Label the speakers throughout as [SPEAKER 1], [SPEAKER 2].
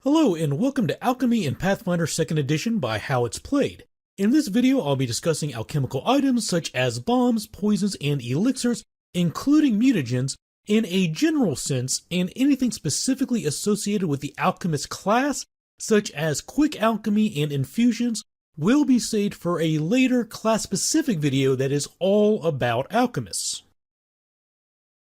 [SPEAKER 1] Hello and welcome to Alchemy and Pathfinder 2nd Edition by How It's Played. In this video I'll be discussing alchemical items such as bombs, poisons, and elixirs, including mutagens, in a general sense, and anything specifically associated with the alchemist class, such as quick alchemy and infusions, will be saved for a later class-specific video that is all about alchemists.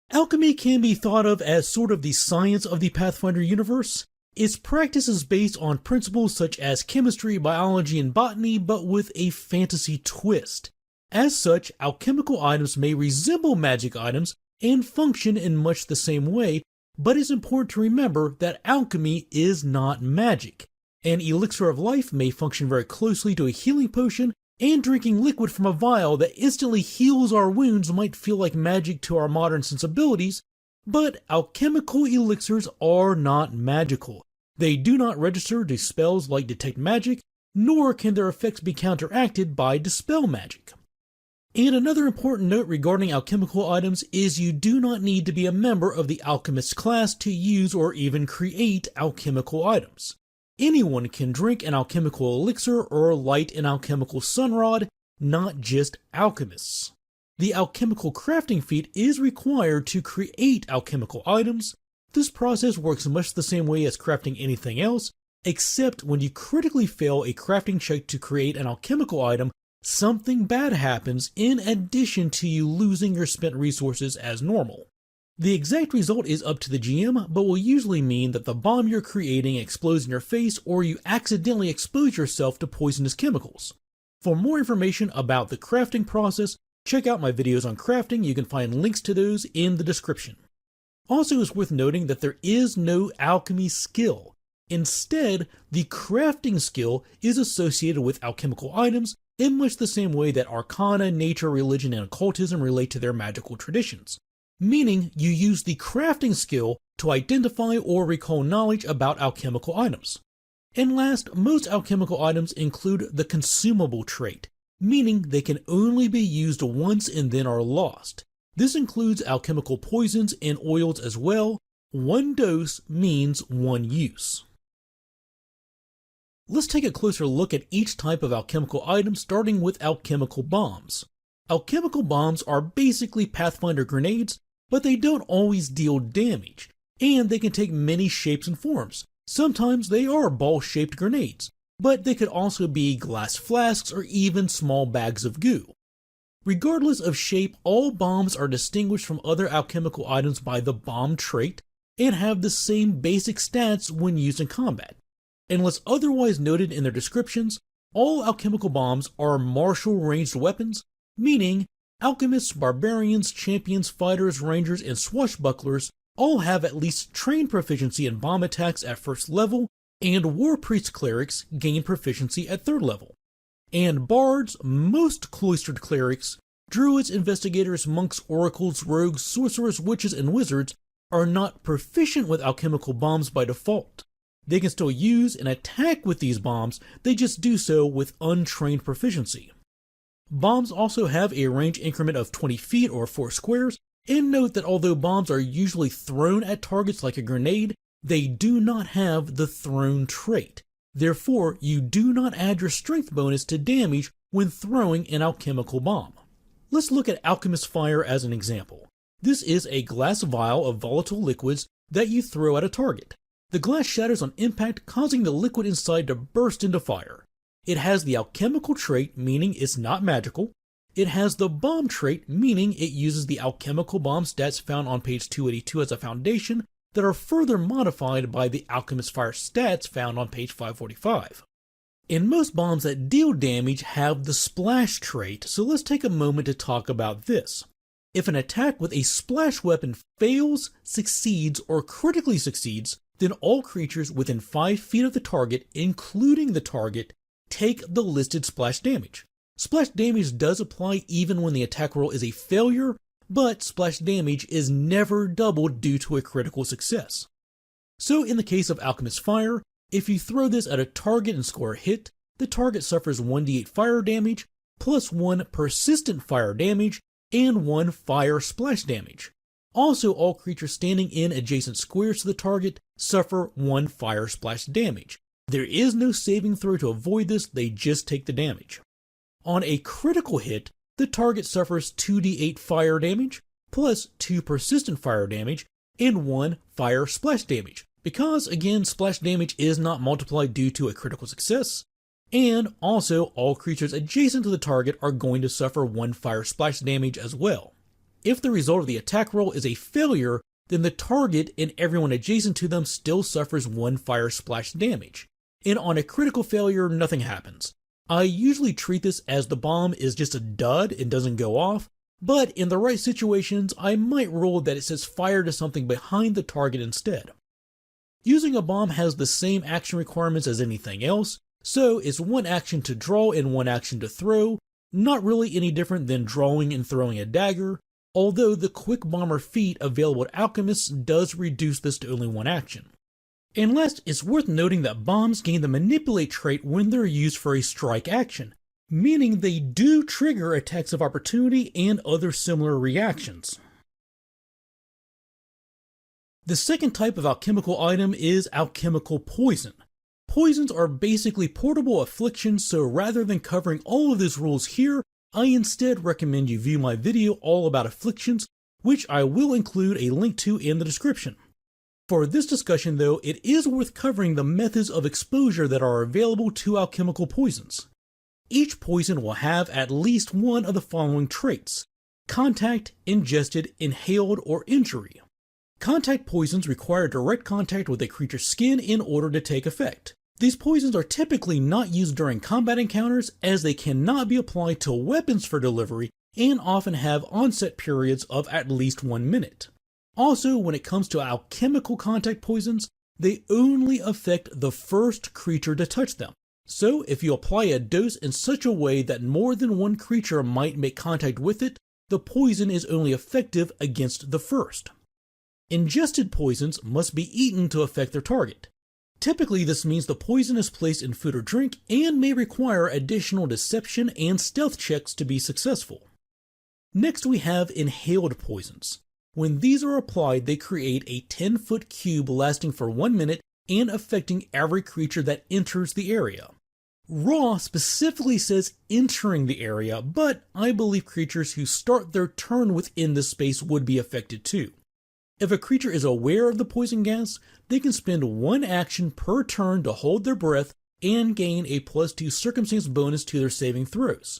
[SPEAKER 1] Alchemy can be thought of as sort of the science of the Pathfinder universe. Its practice is based on principles such as chemistry, biology, and botany, but with a fantasy twist. As such, alchemical items may resemble magic items and function in much the same way, but it's important to remember that alchemy is not magic. An elixir of life may function very closely to a healing potion, and drinking liquid from a vial that instantly heals our wounds might feel like magic to our modern sensibilities, but alchemical elixirs are not magical. They do not register to spells like Detect Magic, nor can their effects be counteracted by Dispel Magic. And another important note regarding alchemical items is you do not need to be a member of the alchemist class to use or even create alchemical items. Anyone can drink an alchemical elixir or light an alchemical sunrod, not just alchemists. The alchemical crafting feat is required to create alchemical items. This process works much the same way as crafting anything else, except when you critically fail a crafting check to create an alchemical item, something bad happens in addition to you losing your spent resources as normal. The exact result is up to the GM, but will usually mean that the bomb you're creating explodes in your face or you accidentally expose yourself to poisonous chemicals. For more information about the crafting process, check out my videos on crafting. You can find links to those in the description. Also, it's worth noting that there is no alchemy skill. Instead, the crafting skill is associated with alchemical items in much the same way that arcana, nature, religion, and occultism relate to their magical traditions. Meaning, you use the crafting skill to identify or recall knowledge about alchemical items. And last, most alchemical items include the consumable trait, meaning they can only be used once and then are lost. This includes alchemical poisons and oils as well. One dose means one use. Let's take a closer look at each type of alchemical item, starting with alchemical bombs. Alchemical bombs are basically Pathfinder grenades, but they don't always deal damage, and they can take many shapes and forms. Sometimes they are ball-shaped grenades, but they could also be glass flasks or even small bags of goo. Regardless of shape, all bombs are distinguished from other alchemical items by the bomb trait and have the same basic stats when used in combat. Unless otherwise noted in their descriptions, all alchemical bombs are martial ranged weapons, meaning alchemists, barbarians, champions, fighters, rangers, and swashbucklers all have at least trained proficiency in bomb attacks at first level, and war priest clerics gain proficiency at third level. And bards, most cloistered clerics, druids, investigators, monks, oracles, rogues, sorcerers, witches, and wizards are not proficient with alchemical bombs by default. They can still use and attack with these bombs, they just do so with untrained proficiency. Bombs also have a range increment of 20 feet or 4 squares, and note that although bombs are usually thrown at targets like a grenade, they do not have the thrown trait. Therefore, you do not add your strength bonus to damage when throwing an alchemical bomb. Let's look at Alchemist Fire as an example. This is a glass vial of volatile liquids that you throw at a target. The glass shatters on impact, causing the liquid inside to burst into fire. It has the alchemical trait, meaning it's not magical. It has the bomb trait, meaning it uses the alchemical bomb stats found on page 282 as a foundation that are further modified by the Alchemist Fire stats found on page 545. And most bombs that deal damage have the splash trait, so let's take a moment to talk about this. If an attack with a splash weapon fails, succeeds, or critically succeeds, then all creatures within 5 feet of the target, including the target, take the listed splash damage. Splash damage does apply even when the attack roll is a failure, but splash damage is never doubled due to a critical success. So in the case of Alchemist Fire, if you throw this at a target and score a hit, the target suffers 1d8 fire damage, plus 1 persistent fire damage, and 1 fire splash damage. Also, all creatures standing in adjacent squares to the target suffer 1 fire splash damage. There is no saving throw to avoid this, they just take the damage. On a critical hit, the target suffers 2d8 fire damage, plus 2 persistent fire damage, and 1 fire splash damage, because again, splash damage is not multiplied due to a critical success, and also all creatures adjacent to the target are going to suffer 1 fire splash damage as well. If the result of the attack roll is a failure, then the target and everyone adjacent to them still suffers 1 fire splash damage, and on a critical failure, nothing happens. I usually treat this as the bomb is just a dud and doesn't go off, but in the right situations, I might roll that it says fire to something behind the target instead. Using a bomb has the same action requirements as anything else, so it's 1 action to draw and 1 action to throw, not really any different than drawing and throwing a dagger, although the quick bomber feat available to alchemists does reduce this to only 1 action. And last, it's worth noting that bombs gain the manipulate trait when they're used for a strike action, meaning they do trigger attacks of opportunity and other similar reactions. The second type of alchemical item is alchemical poison. Poisons are basically portable afflictions, so rather than covering all of these rules here, I instead recommend you view my video all about afflictions, which I will include a link to in the description. For this discussion though, it is worth covering the methods of exposure that are available to alchemical poisons. Each poison will have at least one of the following traits: contact, ingested, inhaled, or injury. Contact poisons require direct contact with a creature's skin in order to take effect. These poisons are typically not used during combat encounters, as they cannot be applied to weapons for delivery and often have onset periods of at least 1 minute. Also, when it comes to alchemical contact poisons, they only affect the first creature to touch them. So if you apply a dose in such a way that more than 1 creature might make contact with it, the poison is only effective against the first. Ingested poisons must be eaten to affect their target. Typically, this means the poison is placed in food or drink and may require additional deception and stealth checks to be successful. Next, we have inhaled poisons. When these are applied, they create a 10-foot cube lasting for 1 minute and affecting every creature that enters the area. Raw specifically says entering the area, but I believe creatures who start their turn within this space would be affected too. If a creature is aware of the poison gas, they can spend 1 action per turn to hold their breath and gain a +2 circumstance bonus to their saving throws.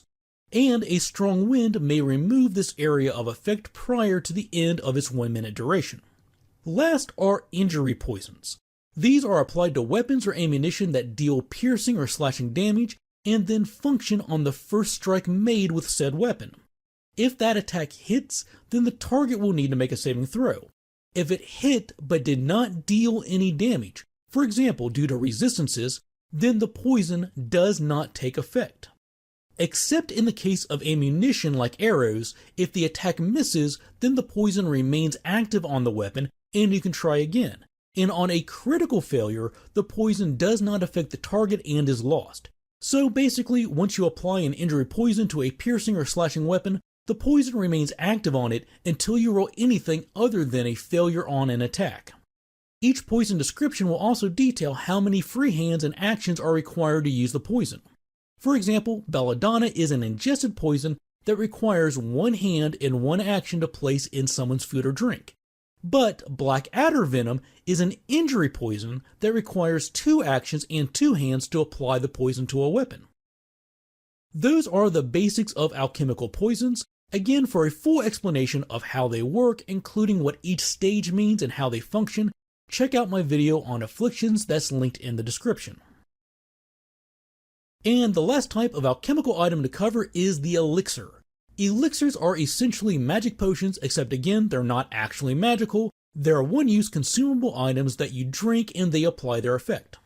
[SPEAKER 1] And a strong wind may remove this area of effect prior to the end of its 1 minute duration. Last are injury poisons. These are applied to weapons or ammunition that deal piercing or slashing damage and then function on the first strike made with said weapon. If that attack hits, then the target will need to make a saving throw. If it hit but did not deal any damage, for example due to resistances, then the poison does not take effect. Except in the case of ammunition like arrows, if the attack misses, then the poison remains active on the weapon and you can try again. And on a critical failure, the poison does not affect the target and is lost. So basically, once you apply an injury poison to a piercing or slashing weapon, the poison remains active on it until you roll anything other than a failure on an attack. Each poison description will also detail how many free hands and actions are required to use the poison. For example, belladonna is an ingested poison that requires 1 hand and 1 action to place in someone's food or drink. But black adder venom is an injury poison that requires 2 actions and 2 hands to apply the poison to a weapon. Those are the basics of alchemical poisons. Again, for a full explanation of how they work, including what each stage means and how they function, check out my video on afflictions that's linked in the description. And the last type of alchemical item to cover is the elixir. Elixirs are essentially magic potions, except again, they're not actually magical. They're one-use consumable items that you drink and they apply their effect.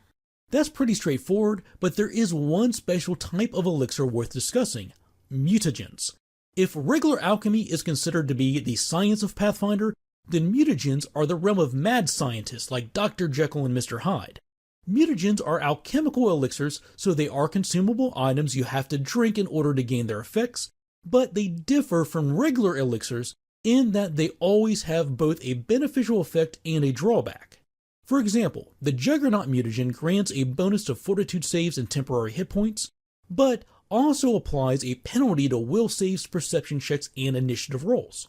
[SPEAKER 1] That's pretty straightforward, but there is one special type of elixir worth discussing: mutagens. If regular alchemy is considered to be the science of Pathfinder, then mutagens are the realm of mad scientists like Dr. Jekyll and Mr. Hyde. Mutagens are alchemical elixirs, so they are consumable items you have to drink in order to gain their effects, but they differ from regular elixirs in that they always have both a beneficial effect and a drawback. For example, the Juggernaut mutagen grants a bonus to fortitude saves and temporary hit points, but also applies a penalty to will saves, perception checks, and initiative rolls.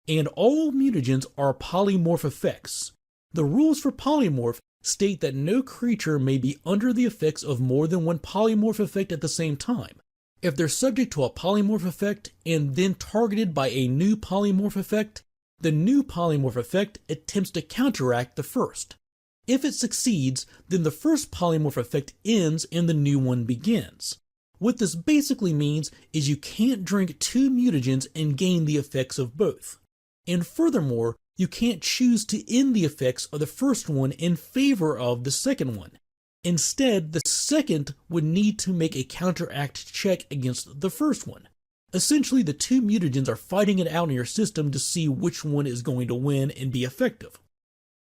[SPEAKER 1] And all mutagens are polymorph effects. The rules for polymorph state that no creature may be under the effects of more than one polymorph effect at the same time. If they're subject to a polymorph effect and then targeted by a new polymorph effect, the new polymorph effect attempts to counteract the first. If it succeeds, then the first polymorph effect ends and the new one begins. What this basically means is you can't drink two mutagens and gain the effects of both. And furthermore, you can't choose to end the effects of the first one in favor of the second one. Instead, the second would need to make a counteract check against the first one. Essentially, the two mutagens are fighting it out in your system to see which one is going to win and be effective.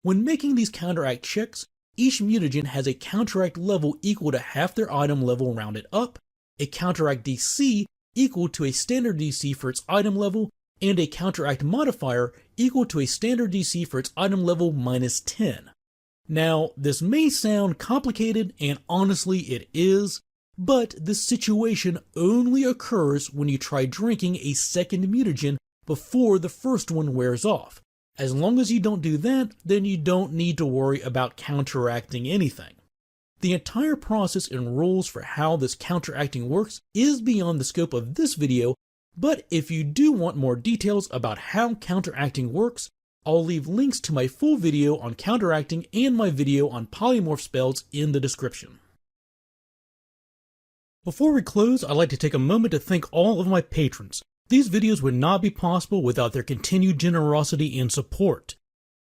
[SPEAKER 1] When making these counteract checks, each mutagen has a counteract level equal to half their item level rounded up, a counteract DC equal to a standard DC for its item level, and a counteract modifier equal to a standard DC for its item level minus 10. Now, this may sound complicated, and honestly it is, but this situation only occurs when you try drinking a second mutagen before the first one wears off. As long as you don't do that, then you don't need to worry about counteracting anything. The entire process and rules for how this counteracting works is beyond the scope of this video, but if you do want more details about how counteracting works, I'll leave links to my full video on counteracting and my video on polymorph spells in the description. Before we close, I'd like to take a moment to thank all of my patrons. These videos would not be possible without their continued generosity and support.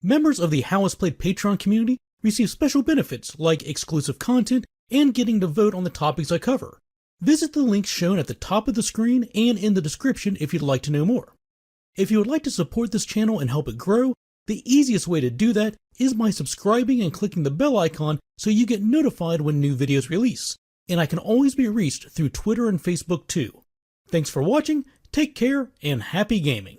[SPEAKER 1] Members of the How It's Played Patreon community receive special benefits like exclusive content and getting to vote on the topics I cover. Visit the links shown at the top of the screen and in the description if you'd like to know more. If you would like to support this channel and help it grow, the easiest way to do that is by subscribing and clicking the bell icon so you get notified when new videos release. And I can always be reached through Twitter and Facebook too. Thanks for watching, take care, and happy gaming!